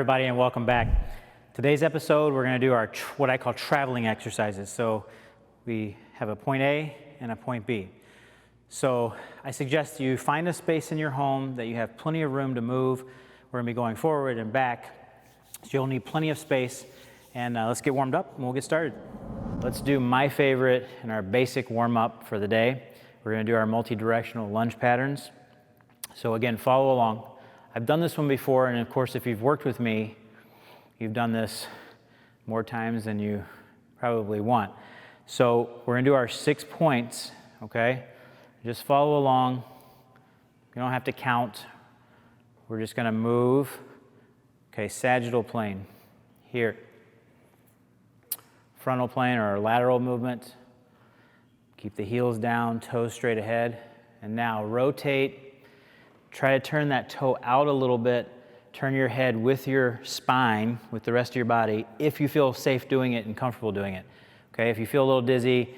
everybody, and welcome back. Today's episode, we're going to do our what I call traveling exercises. So we have a point A and a point B. So I suggest you find a space in your home that you have plenty of room to move. We're going to be going forward and back, so you'll need plenty of space. And let's get warmed up and we'll get started. Let's do my favorite and our basic warm-up for the day. We're going to do our multi-directional lunge patterns. So again, follow along. I've done this one before, and of course, if you've worked with me, you've done this more times than you probably want. So we're going to do our 6 points, okay? Just follow along. You don't have to count. We're just going to move. Okay, sagittal plane here. Frontal plane or lateral movement. Keep the heels down, toes straight ahead. And now rotate. Try to turn that toe out a little bit. Turn your head with your spine, with the rest of your body, if you feel safe doing it and comfortable doing it. Okay, if you feel a little dizzy,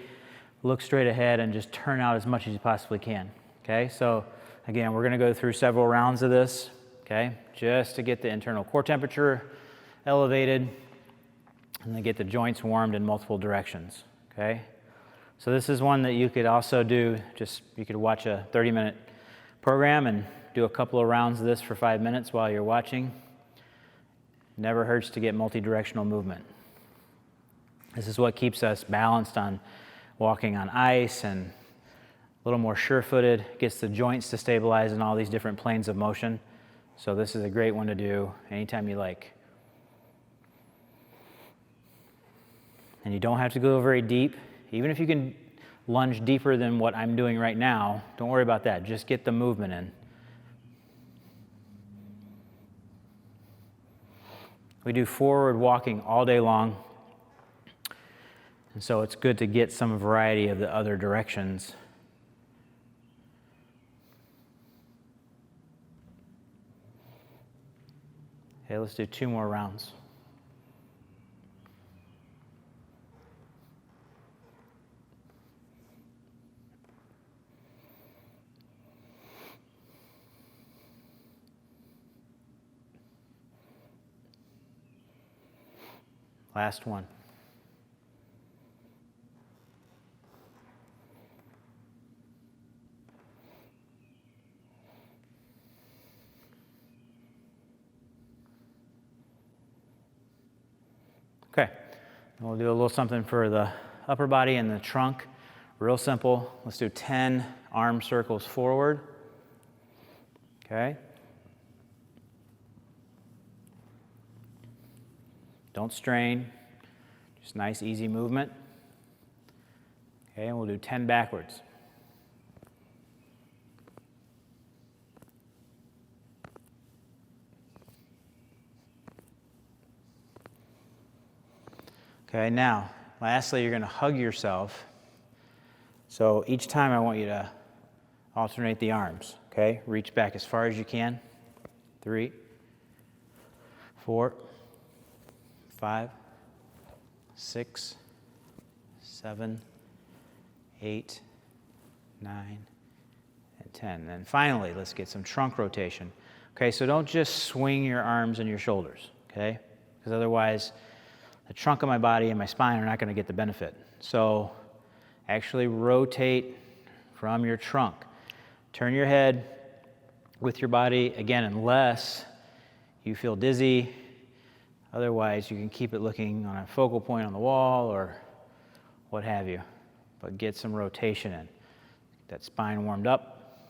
look straight ahead and just turn out as much as you possibly can. Okay, so again, we're gonna go through several rounds of this, okay, just to get the internal core temperature elevated and then get the joints warmed in multiple directions, okay? So this is one that you could also do, you could watch a 30-minute program and do a couple of rounds of this for 5 minutes while you're watching. Never hurts to get multi-directional movement. This is what keeps us balanced on walking on ice and a little more sure-footed, gets the joints to stabilize in all these different planes of motion. So this is a great one to do anytime you like. And you don't have to go very deep. Even if you can lunge deeper than what I'm doing right now, don't worry about that. Just get the movement in. We do forward walking all day long, and so it's good to get some variety of the other directions. Okay, let's do 2 more rounds. Last one. Okay, and we'll do a little something for the upper body and the trunk. Real simple. Let's do 10 arm circles forward. Okay. Don't strain, just nice, easy movement. Okay, and we'll do 10 backwards. Okay, now, lastly, you're gonna hug yourself. So each time I want you to alternate the arms, okay? Reach back as far as you can. 3, 4, 5, 6, 7, 8, 9, and 10. And finally, let's get some trunk rotation. Okay, so don't just swing your arms and your shoulders, okay? Because otherwise, the trunk of my body and my spine are not going to get the benefit. So actually rotate from your trunk. Turn your head with your body, again, unless you feel dizzy. Otherwise, you can keep it looking on a focal point on the wall or what have you. But get some rotation in. Get that spine warmed up.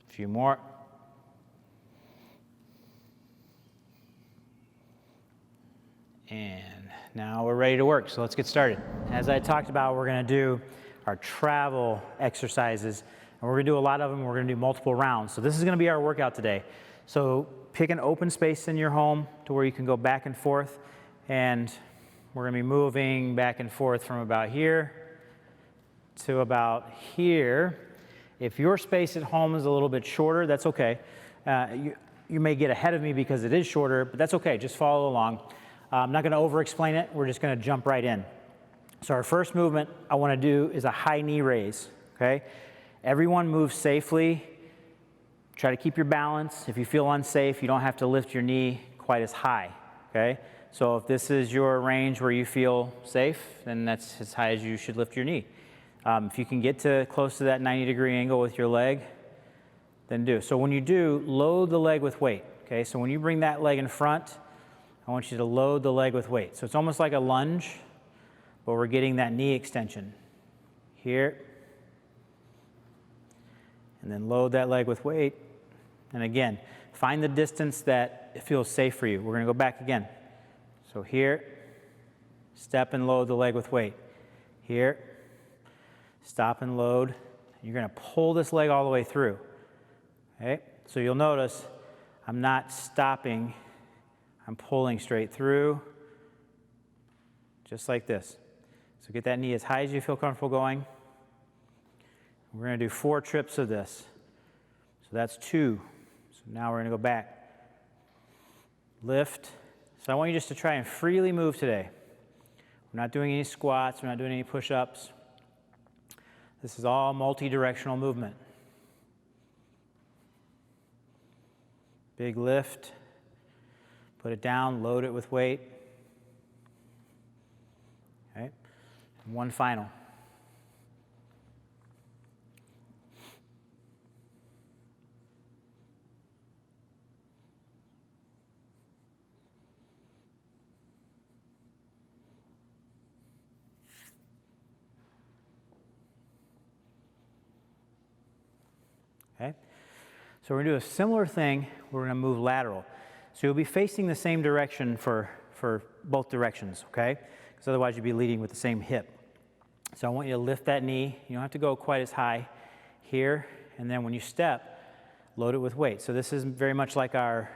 A few more. And now we're ready to work, so let's get started. As I talked about, we're going to do our travel exercises. And we're going to do a lot of them. We're going to do multiple rounds. So this is going to be our workout today. So pick an open space in your home to where you can go back and forth, and we're going to be moving back and forth from about here to about here. If your space at home is a little bit shorter, that's okay. You may get ahead of me because it is shorter, but that's okay. Just follow along. I'm not going to over-explain it. We're just going to jump right in. So our first movement I want to do is a high knee raise, okay? Everyone moves safely Try to keep your balance. If you feel unsafe, you don't have to lift your knee quite as high, okay? So if this is your range where you feel safe, then that's as high as you should lift your knee. If you can get to close to that 90-degree angle with your leg, then do. So when you do, load the leg with weight, okay? So when you bring that leg in front, I want you to load the leg with weight. So it's almost like a lunge, but we're getting that knee extension. Here. And then load that leg with weight. And again, find the distance that it feels safe for you. We're going to go back again. So here, step and load the leg with weight. Here, stop and load. You're going to pull this leg all the way through. Okay? So you'll notice I'm not stopping. I'm pulling straight through, just like this. So get that knee as high as you feel comfortable going. We're going to do 4 trips of this. So that's 2. So now we're going to go back. Lift. So I want you just to try and freely move today. We're not doing any squats. We're not doing any push-ups. This is all multi-directional movement. Big lift. Put it down, load it with weight. Okay. And 1 final. Okay. So we're going to do a similar thing. We're going to move lateral. So you'll be facing the same direction for both directions, okay? Because otherwise you'd be leading with the same hip. So I want you to lift that knee. You don't have to go quite as high here. And then when you step, load it with weight. So this is very much like our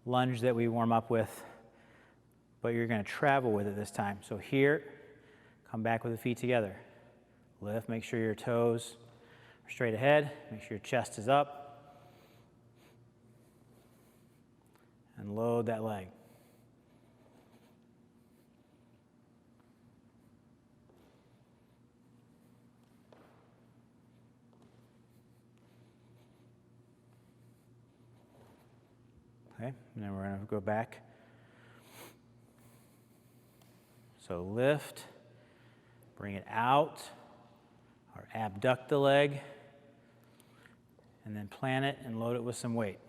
lunge that we warm up with, but you're going to travel with it this time. So here, come back with the feet together. Lift, make sure your toes are straight ahead. Make sure your chest is up. And load that leg. Okay, and then we're going to go back. So lift, bring it out, or abduct the leg, and then plant it and load it with some weight.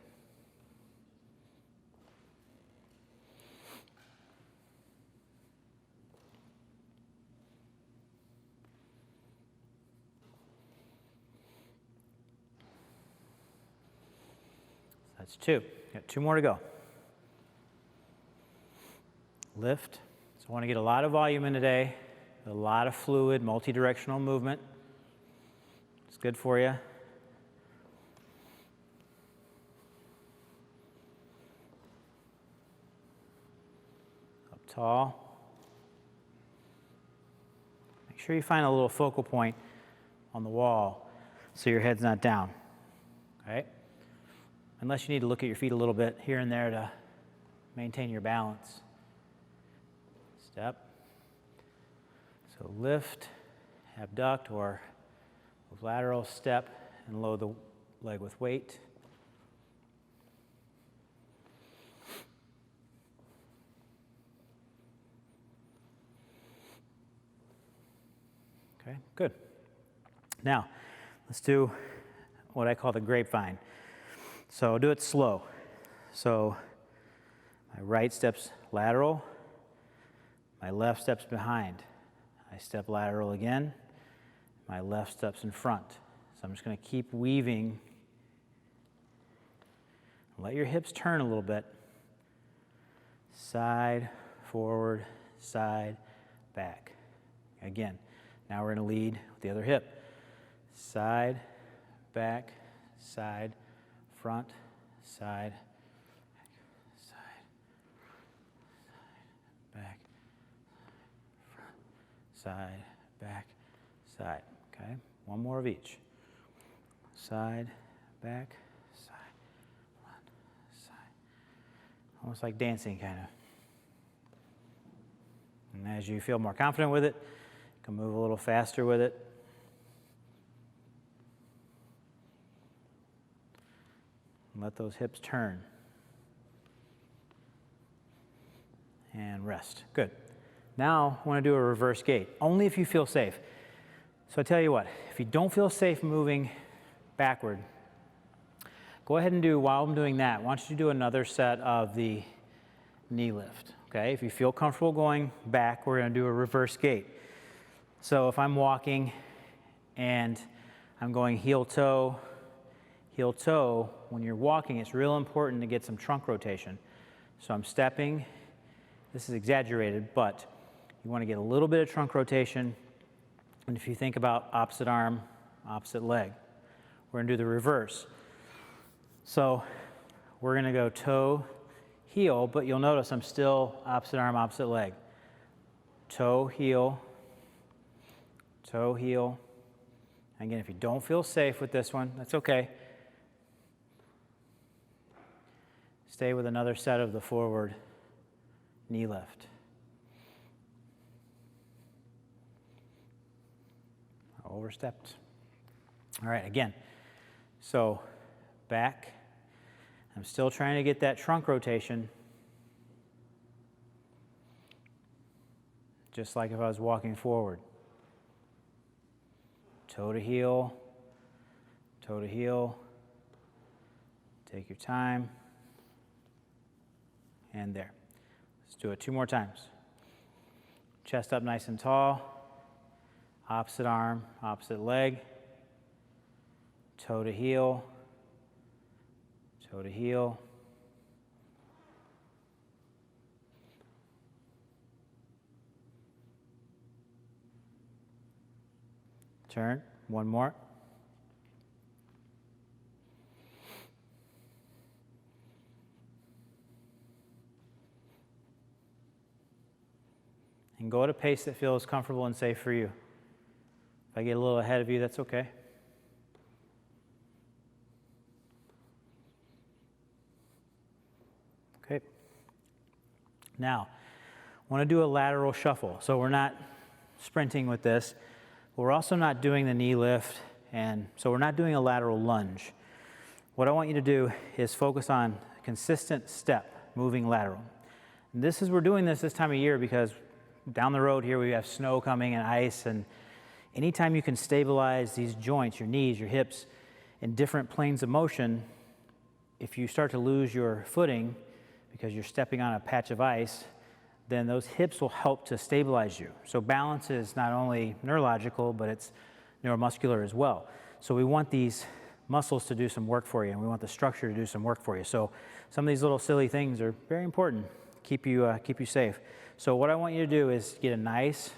That's 2. Got 2 more to go. Lift. So I want to get a lot of volume in today, a lot of fluid, multi-directional movement. It's good for you. Up tall. Make sure you find a little focal point on the wall so your head's not down. Okay? Unless you need to look at your feet a little bit here and there to maintain your balance. Step. So lift, abduct, or lateral step and load the leg with weight. Okay, good. Now, let's do what I call the grapevine. So do it slow. So my right step's lateral, my left step's behind. I step lateral again, my left step's in front. So I'm just going to keep weaving. Let your hips turn a little bit. Side, forward, side, back. Again, now we're going to lead with the other hip. Side, back, side, front, side, back, front, side, back, side. Okay, 1 more of each. Side, back, side, front, side. Almost like dancing, kind of. And as you feel more confident with it, you can move a little faster with it. And let those hips turn. And rest. Good. Now, I want to do a reverse gait, only if you feel safe. So I tell you what, if you don't feel safe moving backward, go ahead and do, while I'm doing that, why don't you do another set of the knee lift, okay? If you feel comfortable going back, we're going to do a reverse gait. So if I'm walking and I'm going heel toe, when you're walking, it's real important to get some trunk rotation. So I'm stepping. This is exaggerated, but you want to get a little bit of trunk rotation. And if you think about opposite arm, opposite leg, we're going to do the reverse. So we're going to go toe, heel, but you'll notice I'm still opposite arm, opposite leg. Toe, heel, toe, heel. Again, if you don't feel safe with this one, that's okay. Stay with another set of the forward knee lift. Overstepped. All right, again. So back. I'm still trying to get that trunk rotation. Just like if I was walking forward. Toe to heel. Toe to heel. Take your time. And there. Let's do it 2 more times. Chest up nice and tall. Opposite arm, opposite leg. Toe to heel. Toe to heel. Turn. 1 more. And go at a pace that feels comfortable and safe for you. If I get a little ahead of you, that's okay. Okay. Now, I want to do a lateral shuffle. So we're not sprinting with this. We're also not doing the knee lift, and so we're not doing a lateral lunge. What I want you to do is focus on consistent step, moving lateral. And we're doing this time of year because down the road here we have snow coming and ice, and anytime you can stabilize these joints, your knees, your hips, in different planes of motion, if you start to lose your footing because you're stepping on a patch of ice, then those hips will help to stabilize you. So balance is not only neurological, but it's neuromuscular as well. So we want these muscles to do some work for you, and we want the structure to do some work for you. So some of these little silly things are very important. Keep you safe. So what I want you to do is get a nice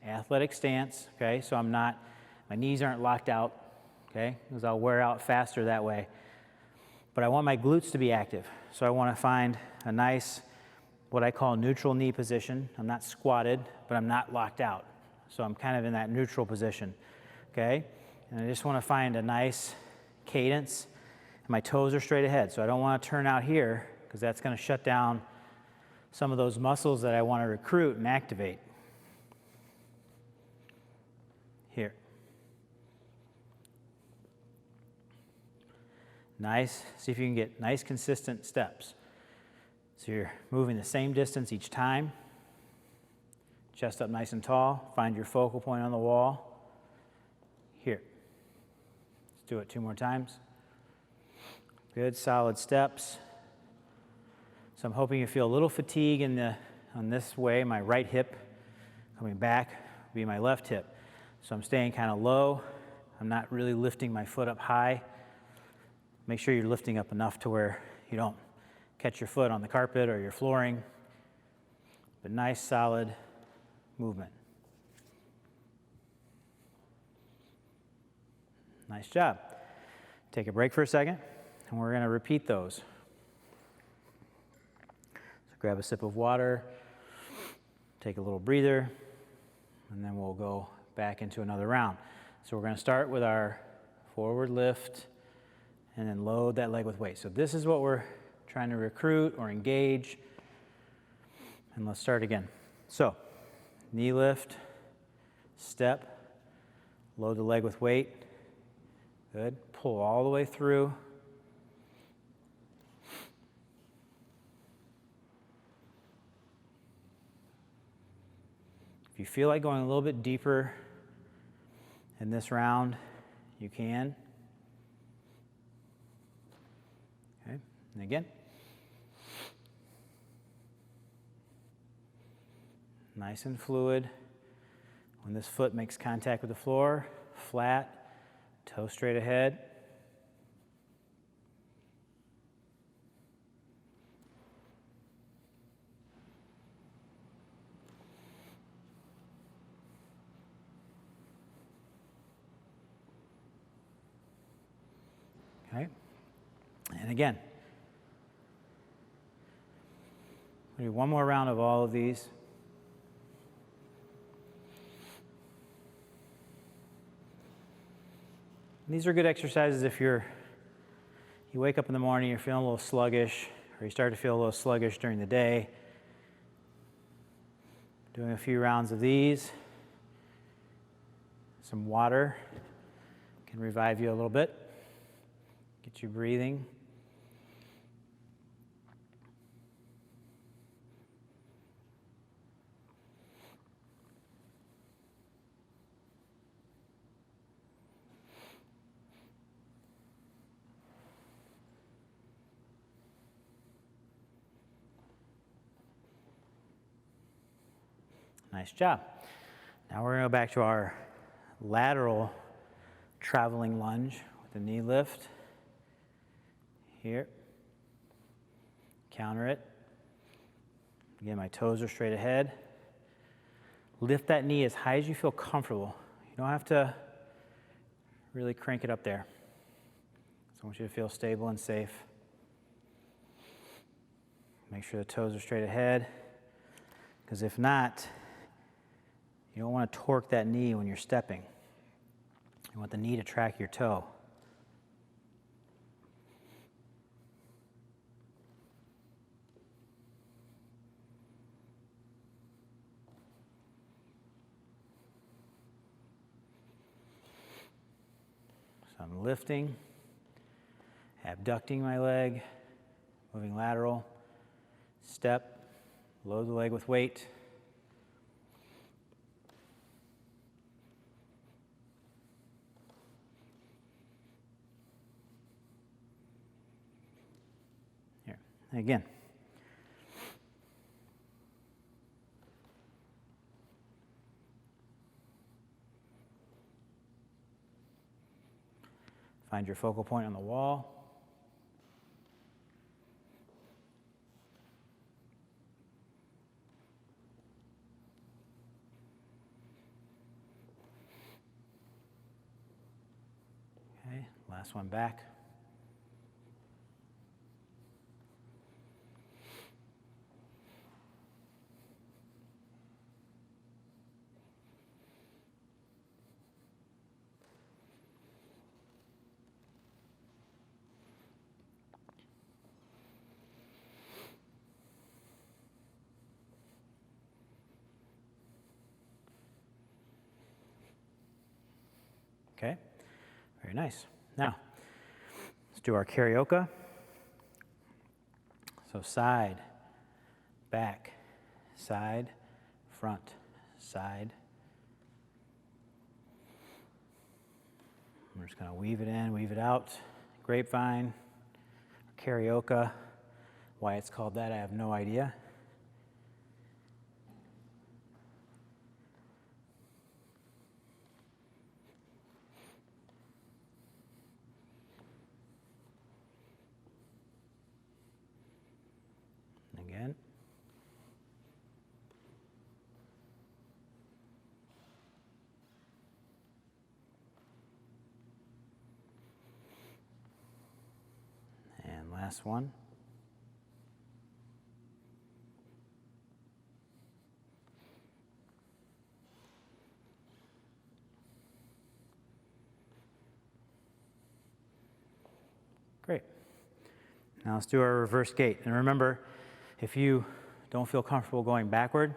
athletic stance, okay? So my knees aren't locked out, okay? Because I'll wear out faster that way. But I want my glutes to be active. So I want to find a nice, what I call neutral knee position. I'm not squatted, but I'm not locked out. So I'm kind of in that neutral position, okay? And I just want to find a nice cadence. And my toes are straight ahead. So I don't want to turn out here because that's going to shut down some of those muscles that I want to recruit and activate. Here. Nice. See if you can get nice consistent steps. So you're moving the same distance each time. Chest up nice and tall. Find your focal point on the wall. Here. Let's do it 2 more times. Good, solid steps. So I'm hoping you feel a little fatigue on this way. My right hip coming back will be my left hip. So I'm staying kind of low. I'm not really lifting my foot up high. Make sure you're lifting up enough to where you don't catch your foot on the carpet or your flooring. But nice, solid movement. Nice job. Take a break for a second, and we're going to repeat those. So grab a sip of water, take a little breather, and then we'll go back into another round. So we're going to start with our forward lift and then load that leg with weight. So this is what we're trying to recruit or engage. And let's start again. So knee lift, step, load the leg with weight. Good. Pull all the way through. If you feel like going a little bit deeper in this round, you can. Okay, and again. Nice and fluid. When this foot makes contact with the floor, flat, toe straight ahead. Okay, and again, we'll do one more round of all of these. These are good exercises if you wake up in the morning, you're feeling a little sluggish, or you start to feel a little sluggish during the day. Doing a few rounds of these. Some water can revive you a little bit, get you breathing. Nice job. Now we're going to go back to our lateral traveling lunge with the knee lift. Here. Counter it. Again, my toes are straight ahead. Lift that knee as high as you feel comfortable. You don't have to really crank it up there. So I want you to feel stable and safe. Make sure the toes are straight ahead, because if not, you don't want to torque that knee when you're stepping. You want the knee to track your toe. So I'm lifting, abducting my leg, moving lateral, step, load the leg with weight. Again. Find your focal point on the wall. Okay, last one back. Okay, very nice. Now, let's do our karaoke. So side, back, side, front, side. We're just going to weave it in, weave it out. Grapevine, karaoke. Why it's called that, I have no idea. Again. And last one. Great. Now let's do our reverse gait. And remember, if you don't feel comfortable going backward,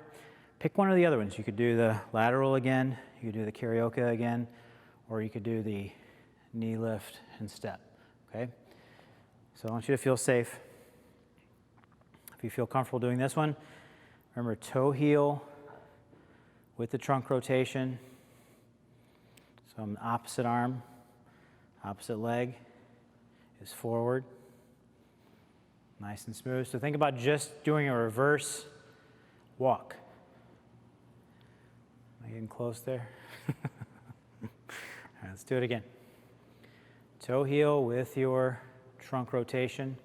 pick one of the other ones. You could do the lateral again, you could do the karaoke again, or you could do the knee lift and step, okay? So I want you to feel safe. If you feel comfortable doing this one, remember toe heel with the trunk rotation. So I'm opposite arm, opposite leg is forward. Nice and smooth. So think about just doing a reverse walk. Am I getting close there? All right, let's do it again. Toe heel with your trunk rotation.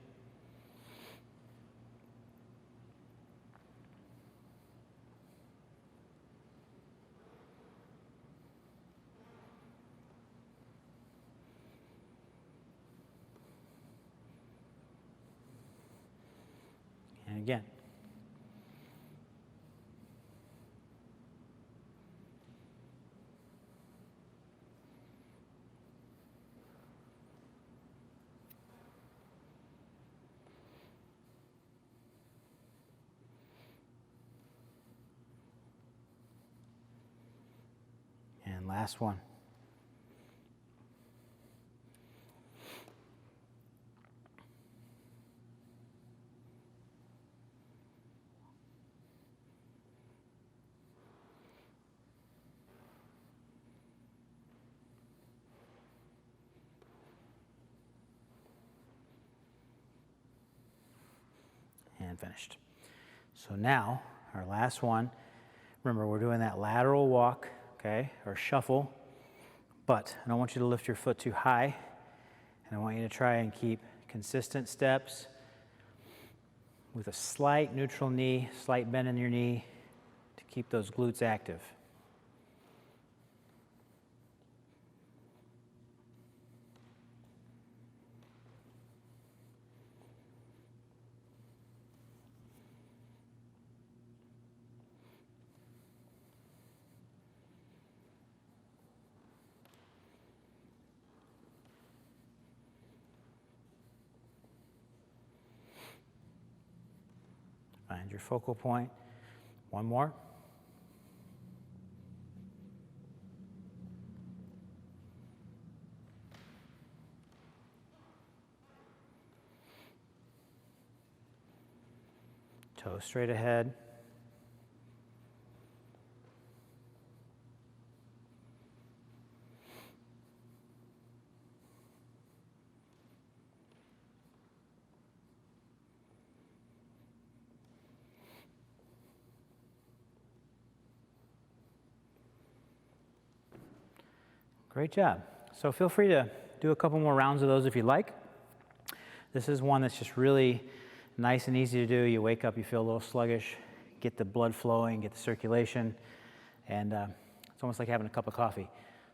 And again. And last one. And finished. So now, our last one, remember we're doing that lateral walk, okay, or shuffle, but I don't want you to lift your foot too high, and I want you to try and keep consistent steps with a slight neutral knee, slight bend in your knee to keep those glutes active. Find your focal point. One more. Toes straight ahead. Great job. So feel free to do a couple more rounds of those if you like. This is one that's just really nice and easy to do. You wake up, you feel a little sluggish, get the blood flowing, get the circulation, and it's almost like having a cup of coffee.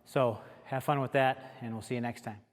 So have fun with that, and we'll see you next time.